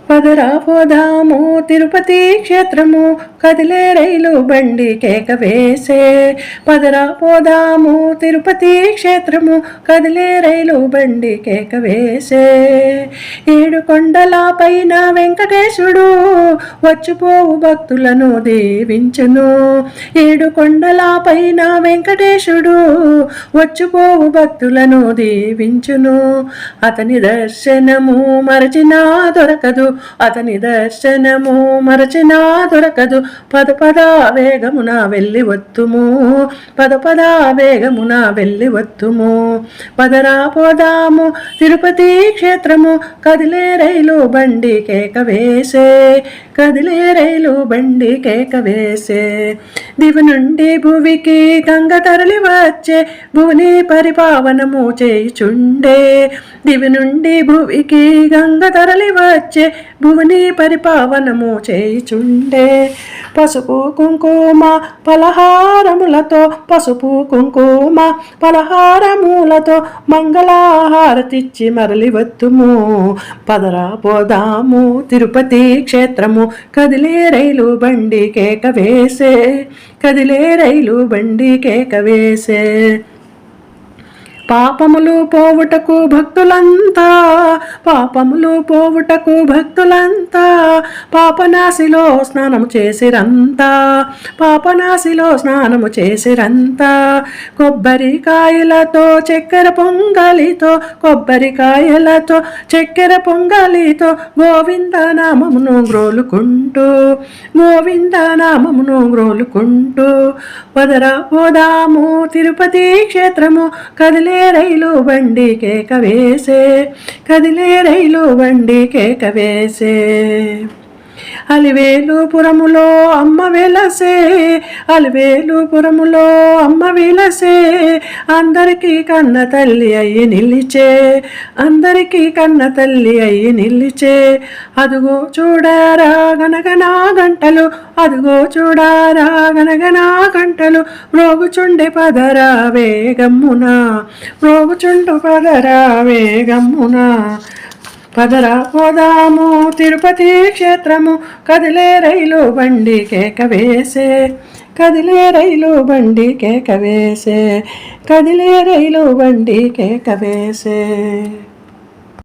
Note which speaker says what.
Speaker 1: పదరా పోదాము తిరుపతి క్షేత్రము, కదిలే రైలు బండి కేక వేసే. పదరా పోదాము తిరుపతి క్షేత్రము, కదిలే రైలు బండి కేక వేసే. ఏడు కొండల పైన వెంకటేశుడు, వచ్చిపోవు భక్తులను దీవించును. ఏడు కొండల పైన వెంకటేశుడు, వచ్చిపోవు భక్తులను దీవించును. అతని దర్శనము మరచినా దొరకదు, అతని దర్శనము మరచినా దొరకదు. పద పద వేగమున వెళ్ళి వత్తుము, పద పద వేగమున వెళ్ళి వత్తుము. పదరా పోదాము తిరుపతి క్షేత్రము, కదిలే రైలు బండి కేక వేసే. కదిలే రైలు బండి కేక వేసే. దివి నుండి భువికి గంగ తరలి వచ్చే, భువిని పరిపావనము చేయుచుండే. దివి నుండి భువికి గంగ తరలి వచ్చే, భువిని పరిపావనము చేయుచుండే. పసుపు కుంకుమ పలహారములతో, పసుపు కుంకుమ పలహారములతో మంగళహారతిచ్చి మరలి వత్తుము. పదరా పోదాము తిరుపతి క్షేత్రము, కదిలే రైలు బండి కేక వేసే. కదిలే రైలు బండి కేక వేసే. పాపములు పోవుటకు భక్తులంతా, పాపములు పోవుటకు భక్తులంతా, పాపనాశిలో స్నానము చేసిరంతా, పాపనాశిలో స్నానము చేసిరంతా. కొబ్బరికాయలతో చక్కెర పొంగలితో, కొబ్బరికాయలతో చక్కెర పొంగలితో గోవింద నామమును గ్రోలుకుంటూ, గోవింద నామమును గ్రోలుకుంటూ. పదరా పోదాము తిరుపతి క్షేత్రము, కదిలే రైలు బండి కేక వేసే. కదిలే రైలు బండి కేక వేసే. అలివేలుపురములో అమ్మ వెలసే, అలివేలుపురములో అమ్మ వెలసే. అందరికీ కన్న తల్లి అయ్యి నిలిచే, అందరికీ కన్న తల్లి అయ్యి నిలిచే. అదుగో చూడారా గనగనా గంటలు, అదుగో చూడారా గనగనా గంటలు, మ్రోగుచుండే పదరా వేగమ్మున, మ్రోగుచుండు పదరా వేగమ్మున. పదరా పోదాము తిరుపతి క్షేత్రము, కదిలే రైలు బండి కేక వేసే. కదిలే రైలు బండి కేక వేసే. కదిలే రైలు బండి కేక వేసే.